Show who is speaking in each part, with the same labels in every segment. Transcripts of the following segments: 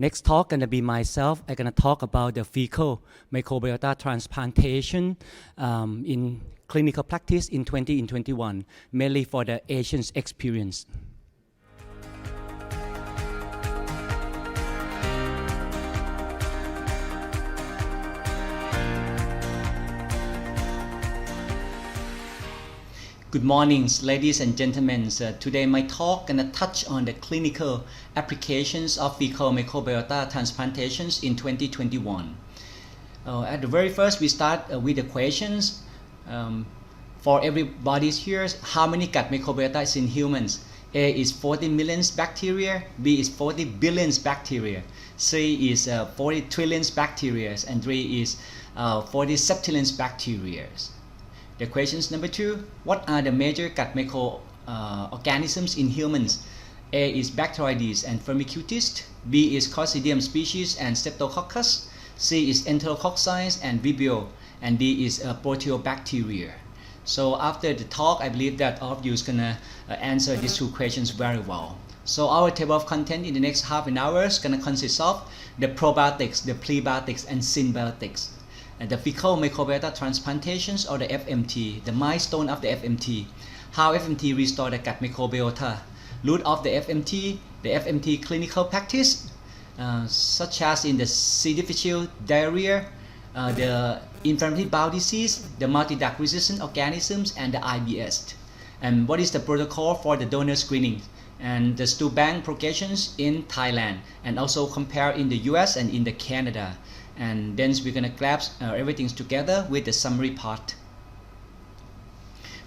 Speaker 1: Next talk gonna be myself. I'm gonna talk about the fecal microbiota transplantation in clinical practice in 2021, mainly for the Asian experience. Good morning, ladies and gentlemen. Today my talk gonna touch on the clinical applications of fecal microbiota transplantations in 2021. At the very first, we start with the questions. For everybody here, how many gut microbiota is in humans? A is 40 million bacteria, B is 40 billion bacteria, C is 40 trillion bacteria, and D is 40 septillion bacteria. The questions number 2, what are the major gut microorganisms in humans? A is Bacteroides and Firmicutes, B is Coccidium species and Streptococcus, C is Enterococcus and Vibrio, and D is Proteobacteria. So after the talk, I believe that all of you is gonna answer these two questions very well. So our table of content in the next half an hour is gonna consist of the probiotics, the prebiotics, and symbiotics. The fecal microbiota transplantations, or the FMT, the milestone of the FMT, how FMT restore the gut microbiota, root of the FMT clinical practice, such as in the C. difficile diarrhea, the inflammatory bowel disease, the multi-drug resistant organisms, and the IBS. And what is the protocol for the donor screening, and the stool bank progressions in Thailand, and also compare in the US and in the Canada. And then we're gonna grasp everything together with the summary part.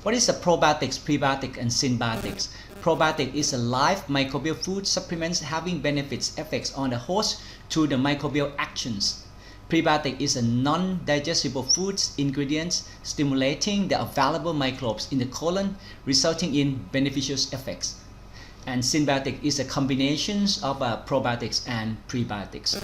Speaker 1: What is the probiotics, prebiotic, and symbiotics? Probiotic is a live microbial food supplements having benefits effects on the host through the microbial actions. Prebiotic is a non-digestible foods ingredients stimulating the available microbes in the colon, resulting in beneficial effects. And symbiotic is a combination of probiotics and prebiotics.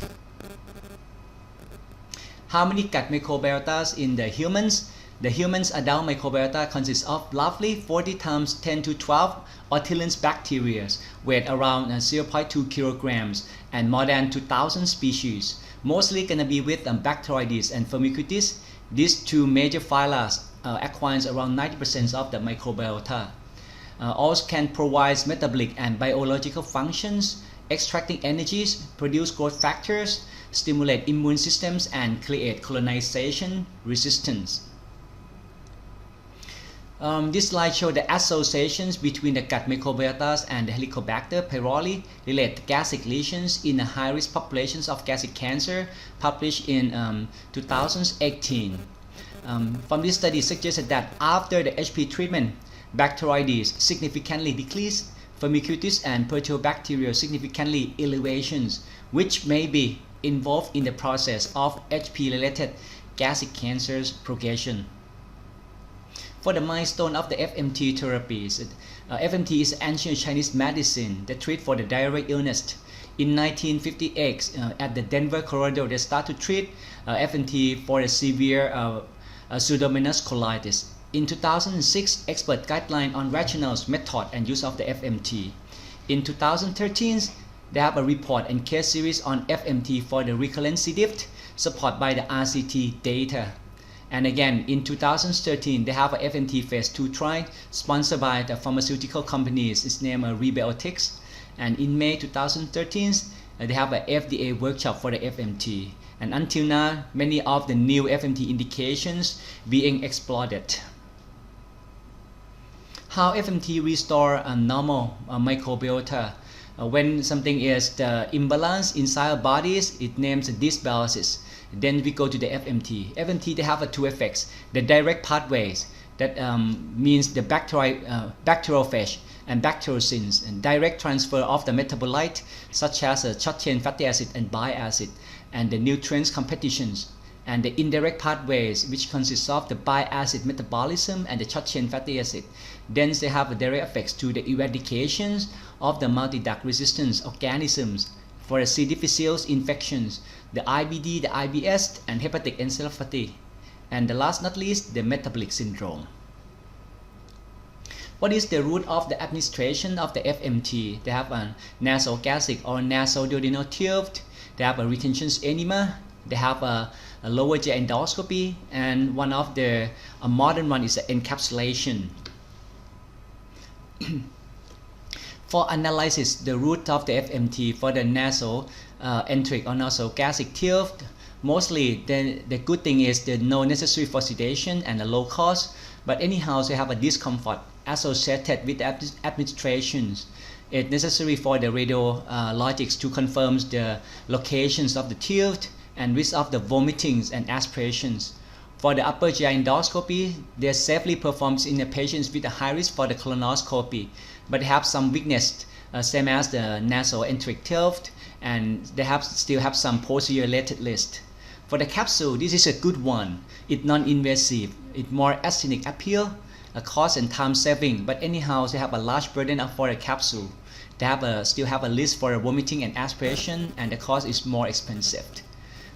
Speaker 1: How many gut microbiotas in the humans? The human's adult microbiota consists of roughly 40 times 10 to 12 orthillions bacteria, weight around 0.2 kilograms, and more than 2,000 species. Mostly gonna be with Bacteroides and Firmicutes. These two major phyla acquires around 90% of the microbiota. Also can provide metabolic and biological functions, extracting energies, produce growth factors, stimulate immune systems, and create colonization resistance. This slide shows the associations between the gut microbiotas and the Helicobacter pylori relate to gastric lesions in a high-risk populations of gastric cancer, published in 2018. From this study suggested that after the HP treatment, Bacteroides significantly decreased, Firmicutes and Proteobacteria significantly elevations, which may be involved in the process of HP-related gastric cancer's progression. For the milestone of the FMT therapies, FMT is ancient Chinese medicine that treat for the diarrhea illness. In 1958, at the Denver, Colorado, they start to treat FMT for the severe Pseudomonas colitis. In 2006, expert guideline on rational method and use of the FMT. In 2013, they have a report and case series on FMT for the recurrent C. diff, supported by the RCT data. And again, in 2013, they have a FMT phase 2 trial sponsored by the pharmaceutical companies. It's named Rebiotics. And in May 2013, they have a FDA workshop for the FMT. And until now, many of the new FMT indications being explored. How FMT restore a normal microbiota? When something is the imbalance inside our bodies, it names dysbiosis. Then we go to the FMT. FMT, they have two effects. The direct pathways, that means the bacteriophage and bacteriocins, and direct transfer of the metabolite such as short-chain fatty acid and bile acid, and the nutrients competitions. And the indirect pathways, which consists of the bile acid metabolism and the short-chain fatty acid. Then they have a direct effects to the eradication of the multi-drug resistant organisms for the C. difficile infections, the IBD, the IBS, and hepatic encephalopathy. And the last not least, the metabolic syndrome. What is the route of the administration of the FMT? They have a nasogastric or nasoduodenal tube. They have a retention enema. They have a lower GI endoscopy, and one of the modern one is the encapsulation. For analysis, the route of the FMT for the nasal enteric or nasogastric tube, mostly the good thing is the no necessary for sedation and a low cost, but anyhow they have a discomfort associated with administrations. It's necessary for the radiologics to confirm the locations of the tube and risk of the vomitings and aspirations. For the upper GI endoscopy, they safely performed in the patients with a high risk for the colonoscopy, but have some weakness, same as the nasal enteric tube, and they still have some posterior related list. For the capsule, this is a good one. It's non-invasive. It's more aesthetic appeal, a cost and time saving, but anyhow they have a large burden for a capsule. They still have a list for vomiting and aspiration, and the cost is more expensive.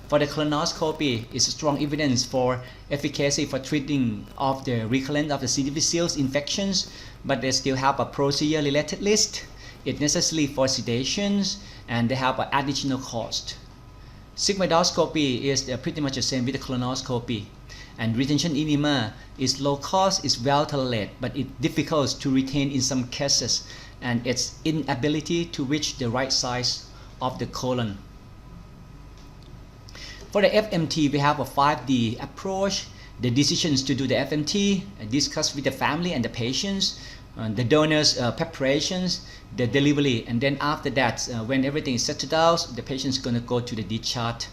Speaker 1: For the colonoscopy, it's strong evidence for efficacy for treating of the recurrence of the C. difficile infections, but they still have a procedure related list. It's necessary for sedations, and they have an additional cost. Sigmoidoscopy is pretty much the same with the colonoscopy, and retention enema is low cost, is well tolerated, but it's difficult to retain in some cases, and its inability to reach the right size of the colon. For the FMT, we have a 5D approach. The decisions to do the FMT discussed with the family and the patients, the donors' preparations, the delivery, and then after that, when everything is settled out, the patient is going to go to the discharge.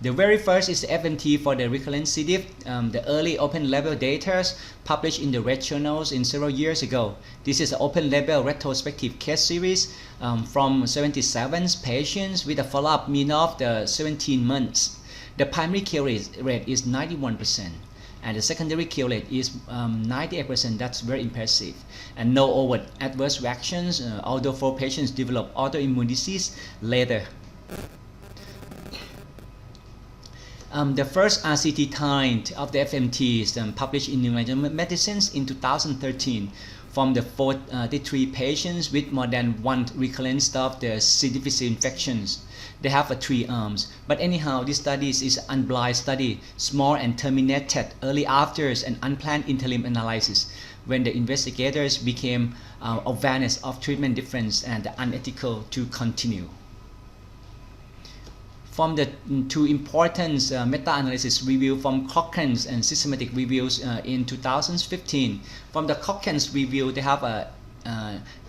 Speaker 1: The very first is the FMT for the recurrent C. diff. The early open-label data published in the Red journals in several years ago. This is an open-label retrospective case series from 77 patients with a follow-up mean of 17 months. The primary cure rate is 91%, and the secondary cure rate is 98%. That's very impressive. And no overt adverse reactions, although 4 patients develop autoimmune disease later. The first RCT time of the FMT is published in New England Medicine in 2013 from the 43 patients with more than one recurrence of the C. difficile infections. They have 3 arms, but anyhow this study is an unblind study, small and terminated early after an unplanned interim analysis when the investigators became awareness of treatment difference and unethical to continue. From the 2 important meta-analysis review from Cochrane's and systematic reviews in 2015. From the Cochrane's review, they have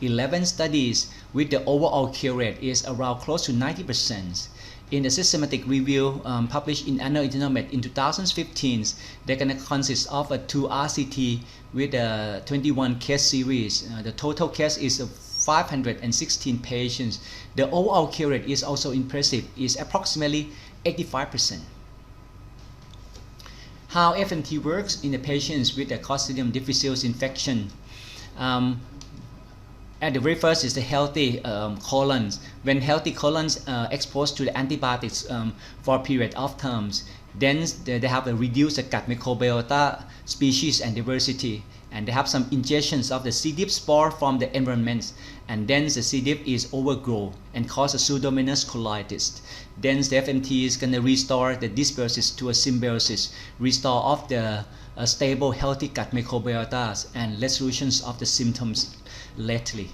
Speaker 1: 11 studies with the overall cure rate is around close to 90%. In the systematic review published in Annals Genomics in 2015, they're going to consist of a 2 RCT with a 21 case series. The total case is 516 patients. The overall cure rate is also impressive, is approximately 85%. How FMT works in the patients with a Clostridium difficile infection. At the very first is the healthy colons. When healthy colons exposed to the antibiotics for a period of times, then they have a reduced gut microbiota species and diversity, and they have some ingestions of the C. diff spore from the environment, and then the C. diff is overgrown and causes a pseudomonas colitis. Then the FMT is going to restore the dysbiosis to a symbiosis, restore of the stable healthy gut microbiota and resolutions of the symptoms lately.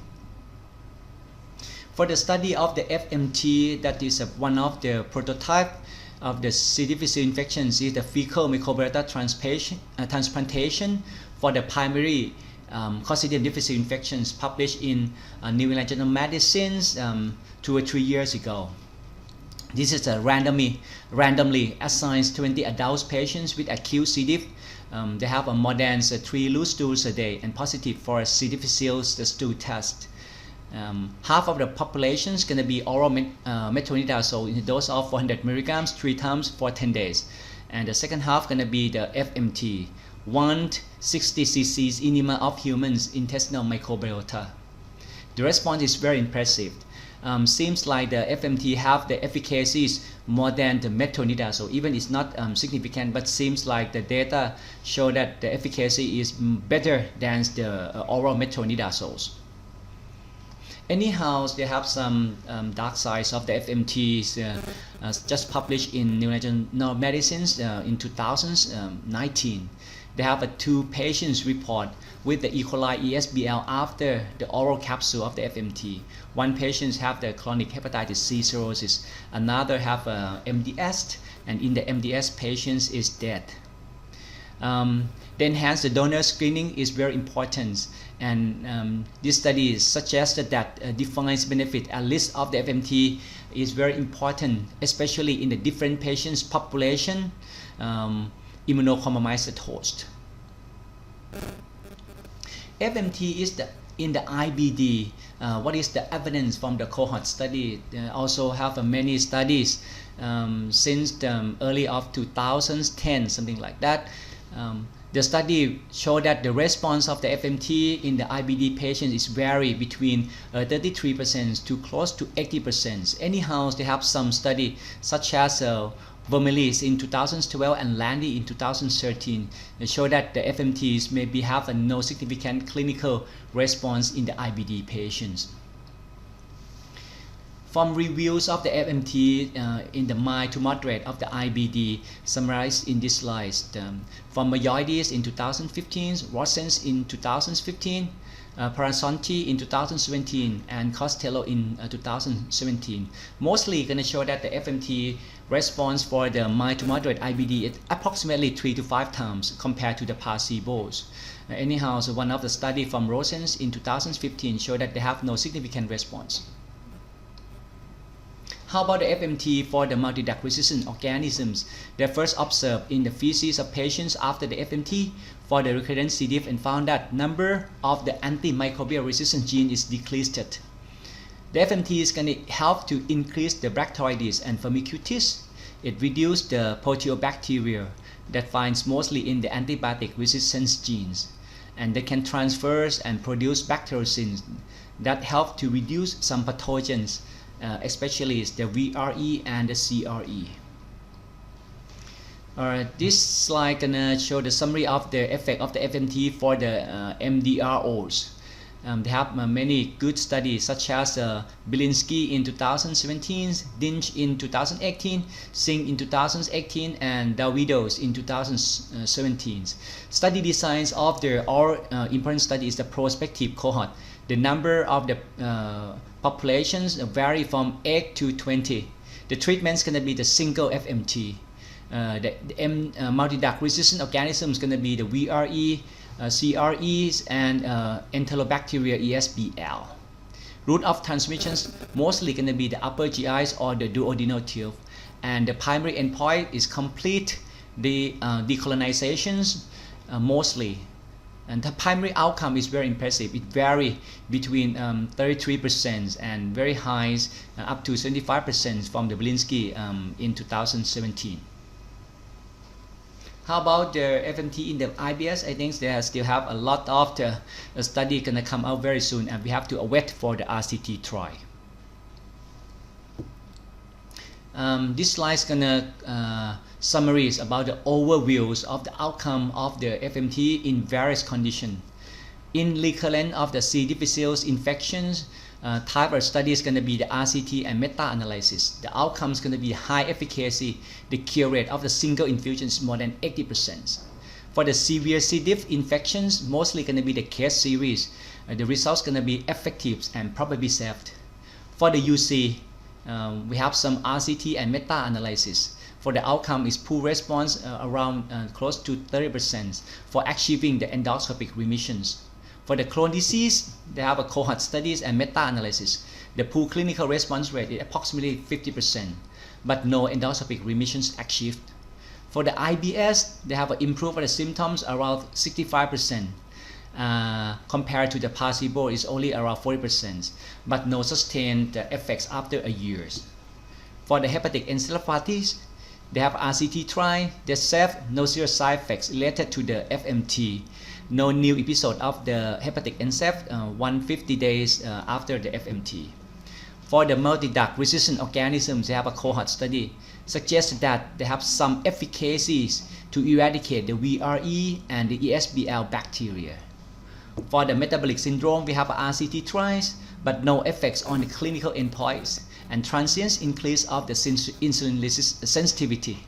Speaker 1: For the study of the FMT, that is one of the prototype of the C. difficile infections is the Fecal Microbiota Transplantation for the primary Clostridium difficile infections published in New England Journal of Medicine 2 or 3 years ago. This is a randomly assigned 20 adult patients with acute C. diff. They have more than 3 loose stools a day and positive for C. difficile stool test. Half of the population is going to be oral metronidazole in a dose of 400 milligrams 3 times for 10 days. And the second half going to be the FMT, 160 cc enema of humans intestinal microbiota. The response is very impressive. Seems like the FMT have the efficacies more than the metronidazole. Even it's not significant, but seems like the data show that the efficacy is better than the oral metronidazoles. Anyhow, they have some dark sides of the FMTs just published in New England Journal of Medicine in 2019. They have 2 patients report with the E. coli ESBL after the oral capsule of the FMT. One patient have the chronic hepatitis C cirrhosis, another have MDS, and in the MDS patients is dead. Then hence the donor screening is very important, and this study suggested that defines benefit at least of the FMT is very important, especially in the different patients population immunocompromised host. FMT is in the IBD. What is the evidence from the cohort study? Also have many studies since the early of 2010, something like that. The study showed that the response of the FMT in the IBD patients is vary between 33% to close to 80%. Anyhow, they have some study such as Vermelis in 2012 and Landy in 2013 show that the FMTs maybe have no significant clinical response in the IBD patients. From reviews of the FMT in the mild to moderate of the IBD summarized in this slide, from Mayoides in 2015, Rossens in 2015, Parasanti in 2017, and Costello in 2017. Mostly going to show that the FMT response for the mild to moderate IBD is approximately 3 to 5 times compared to the placebos. Anyhow, so one of the study from Rossens in 2015 showed that they have no significant response. How about the FMT for the multi-drug resistant organisms? They first observed in the feces of patients after the FMT for the recurrent C. diff and found that number of the antimicrobial resistant gene is decreased. The FMT is going to help to increase the Bacteroides and Firmicutes. It reduces the proteobacteria that finds mostly in the antibiotic resistance genes, and they can transfer and produce bacteriocins that help to reduce some pathogens, especially the VRE and the CRE. Alright, this slide gonna show the summary of the effect of the FMT for the MDROs. They have many good studies such as Bielinski in 2017, Dinch in 2018, Singh in 2018, and Davidos in 2017. Study designs of the all important study is the prospective cohort. The number of the populations vary from 8 to 20. The treatment is going to be the single FMT. The multi-drug resistant organism is going to be the VRE, CREs, and Enterobacteria ESBL. Route of transmissions mostly going to be the upper GIs or the duodenal tube, and the primary endpoint is complete the decolonizations mostly. And the primary outcome is very impressive. It varies between 33% and very high, up to 75% from the Bielinski in 2017. How about the FMT in the IBS? I think they still have a lot of the study gonna come out very soon, and we have to wait for the RCT trial. This slide is gonna summaries about the overviews of the outcome of the FMT in various conditions. In recurrent of the C. difficile infections, type of study is going to be the RCT and meta-analysis. The outcome is going to be high efficacy. The cure rate of the single infusion is more than 80%. For the severe C. diff infections, mostly going to be the case series. The results going to be effective and probably safe. For the UC, we have some RCT and meta-analysis. For the outcome is poor response around close to 30% for achieving the endoscopic remissions. For the Crohn's disease, they have a cohort studies and meta-analysis. The poor clinical response rate is approximately 50%, but no endoscopic remissions achieved. For the IBS, they have improved the symptoms around 65%. Compared to the placebo is only around 40%, but no sustained effects after a year. For the hepatic encephalitis, they have RCT trial. They safe, no serious side effects related to the FMT. No new episode of the hepatic enceph 150 days after the FMT. For the multi-drug resistant organisms, they have a cohort study suggests that they have some efficacies to eradicate the VRE and the ESBL bacteria. For the metabolic syndrome, we have RCT trials. but no effects on the clinical endpoints, and transient increase of the insulin sensitivity.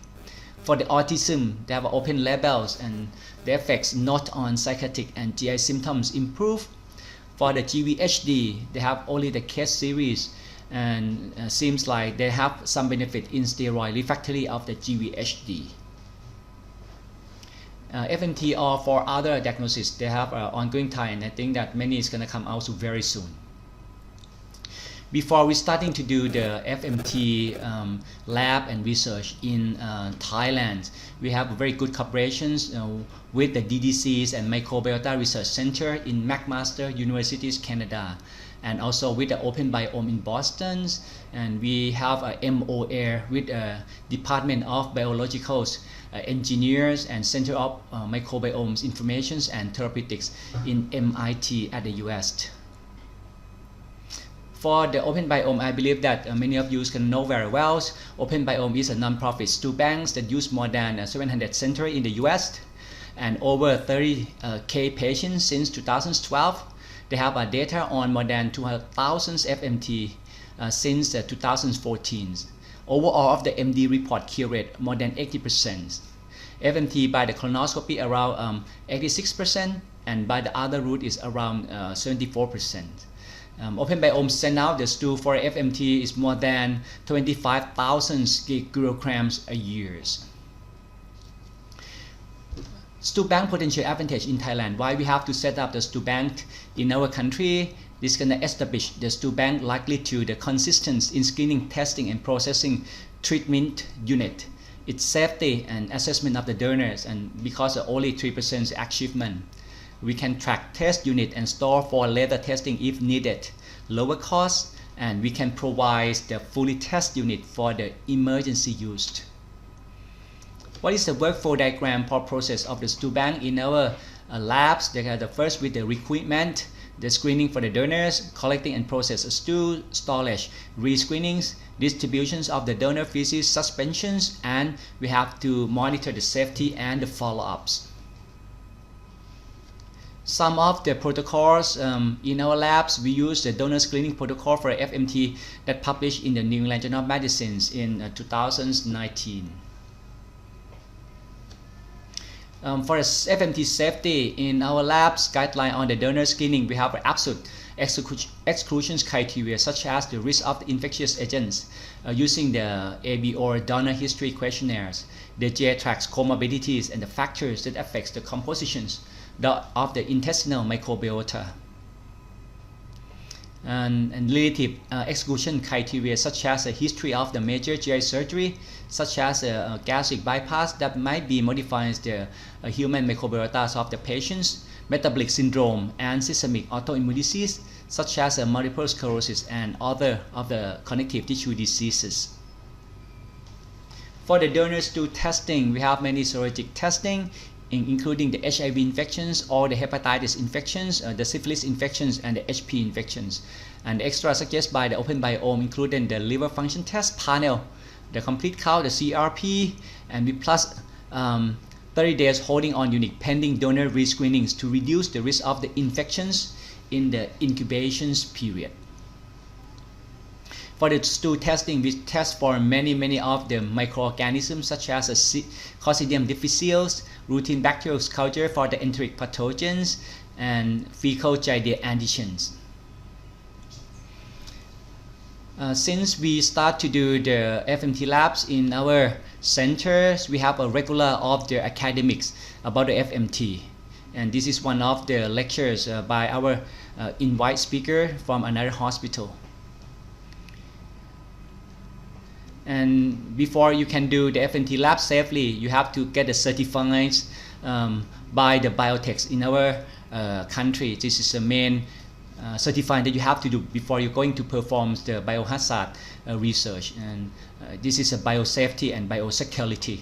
Speaker 1: For the autism, they have open labels and the effects not on psychiatric and GI symptoms improve. For the GVHD, they have only the case series, and seems like they have some benefit in steroid refractory of the GVHD. FMT or for other diagnosis, they have ongoing time, and I think that many is going to come out very soon. Before we starting to do the FMT lab and research in Thailand, we have very good collaborations with the DDCs and Microbiota Research Center in McMaster Universities, Canada, and also with the Open Biome in Boston. And we have a MOA with the Department of Biological Engineers and Center of Microbiomes Informations and Therapeutics in MIT at the US. For the Open Biome, I believe that many of you can know very well. Open Biome is a non-profit stool bank that use more than 700 centers in the US and over 30,000 patients since 2012. They have data on more than 200,000 FMT since 2014. Overall of the MD report cure rate more than 80%. FMT by the colonoscopy around 86%, and by the other route is around 74%. Open Biome send out the stool for FMT is more than 25,000 kilograms a year. Stool bank potential advantage in Thailand. Why we have to set up the stool bank in our country? This is going to establish the stool bank likely to the consistency in screening, testing, and processing treatment unit. Its safety and assessment of the donors, and because of only 3% achievement, we can track test unit and store for later testing if needed, lower cost, and we can provide the fully test unit for the emergency use. What is the workflow diagram for process of the stool bank in our labs? They are the first with the recruitment, the screening for the donors, collecting and process stool, storage, rescreenings, distributions of the donor feces, suspensions, and we have to monitor the safety and the follow-ups. Some of the protocols in our labs, we use the donor screening protocol for FMT that published in the New England Journal of Medicine in 2019. For FMT safety in our labs guideline on the donor screening, we have absolute exclusion criteria such as the risk of the infectious agents using the AB or donor history questionnaires, the GI-tract comorbidities, and the factors that affects the compositions of the intestinal microbiota. And relative exclusion criteria such as a history of the major GI surgery, such as a gastric bypass that might be modifying the human microbiota of the patients, metabolic syndrome, and systemic autoimmune disease such as multiple sclerosis and other of the connective tissue diseases. For the donor stool testing, we have many serologic testing, including the HIV infections or the hepatitis infections, the syphilis infections, and the HP infections. And the extra suggested by the Open Biome including the liver function test panel, the complete count, the CRP, and we plus 30 days holding on unit pending donor rescreenings to reduce the risk of the infections in the incubation period. For the stool testing, we test for many of the microorganisms such as Clostridium difficile, routine bacterial culture for the enteric pathogens, and fecal giardia antigens. Since we start to do the FMT labs in our centers, we have a regular of the academics about the FMT. And this is one of the lectures by our invite speaker from another hospital. And before you can do the FMT lab safely, you have to get it certified by the biotechs in our country. This is the main certified that you have to do before you're going to perform the biohazard research. And this is a biosafety and biosecurity.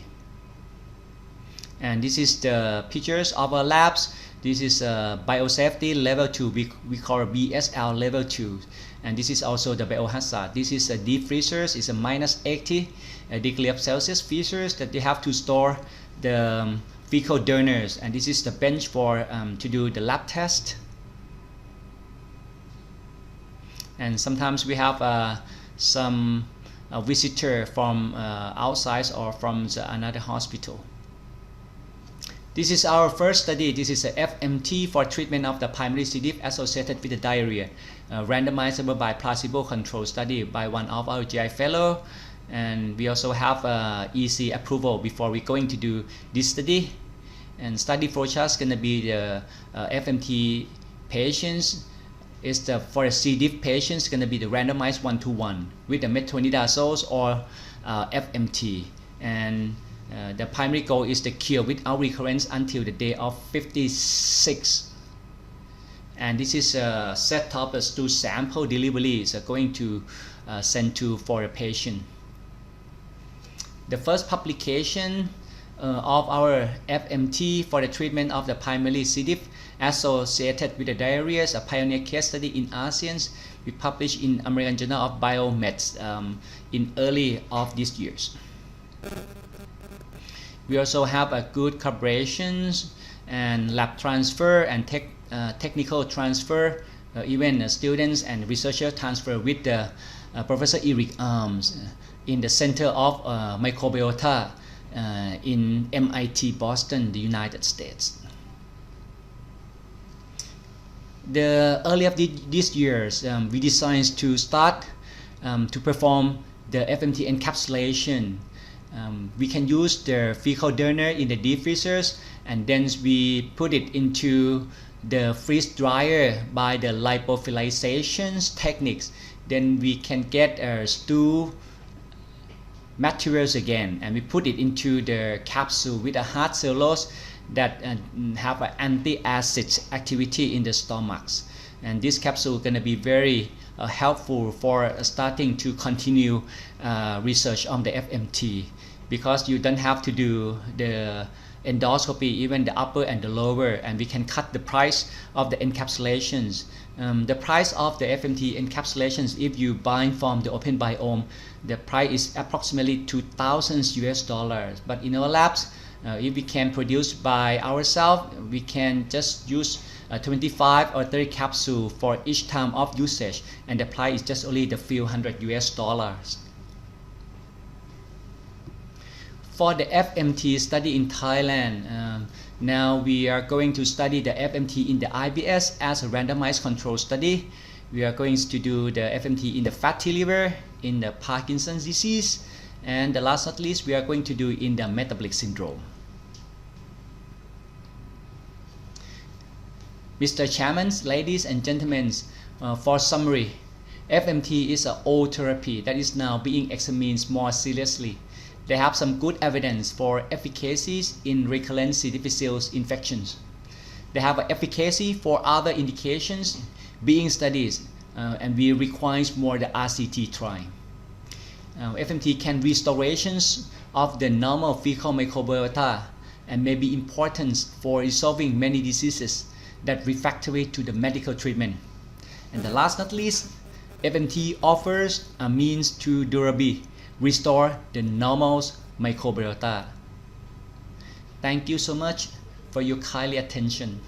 Speaker 1: And this is the pictures of our labs. This is biosafety level 2, we call BSL level 2. And this is also the biohazard. This is a deep freezers, it's a -80 degree of Celsius freezers that they have to store the fecal donors. And this is the bench for to do the lab test. and sometimes we have some visitor from outside or from another hospital. This is our first study. This is a FMT for treatment of the primary C. diff associated with the diarrhea, randomizable by placebo control study by one of our GI fellow, and we also have EC approval before we're going to do this study. And study flowchart is going to be the FMT patients. For the C. diff patients, going to be the randomized 1-to-1 with the metronidazole or FMT, and the primary goal is the cure without recurrence until the day of 56. And this is a set up as to sample delivery is going to send to for a patient. The first publication of our FMT for the treatment of the primary C. diff associated with the diarrhea, a pioneer case study in ASEAN. We published in American Journal of Biomeds in early of this year. We also have a good collaborations and lab transfer and technical transfer, even students and researchers transfer with the Professor Eric Arms in the Center of Microbiota in MIT Boston, the United States. The early of this year, we decided to start to perform the FMT encapsulation. We can use the fecal donor in the deep freezers, and then we put it into the freeze dryer by the lyophilization techniques. Then we can get stool materials again, and we put it into the capsule with a hard cellulose that have an anti-acid activity in the stomachs. And this capsule is going to be very helpful for starting to continue research on the FMT, because you don't have to do the endoscopy, even the upper and the lower, and we can cut the price of the encapsulations. The price of the FMT encapsulations, if you buy from the open biome, the price is approximately $2,000 US. But in our labs, if we can produce by ourselves, we can just use 25 or 30 capsules for each time of usage, and the price is just only the few $100 US. For the FMT study in Thailand, now we are going to study the FMT in the IBS as a randomized control study. We are going to do the FMT in the fatty liver, in the Parkinson's disease, and the last but not least, we are going to do in the metabolic syndrome. Mr. Chairman, ladies and gentlemen, for summary, FMT is an old therapy that is now being examined more seriously. They have some good evidence for efficacy in recurrent C. difficile infections. They have efficacy for other indications being studied, and we require more the RCT trial. FMT can restorations of the normal fecal microbiota and may be important for resolving many diseases that refractory to the medical treatment. And the last but not least, FMT offers a means to durably restore the normal microbiota. Thank you so much for your kindly attention.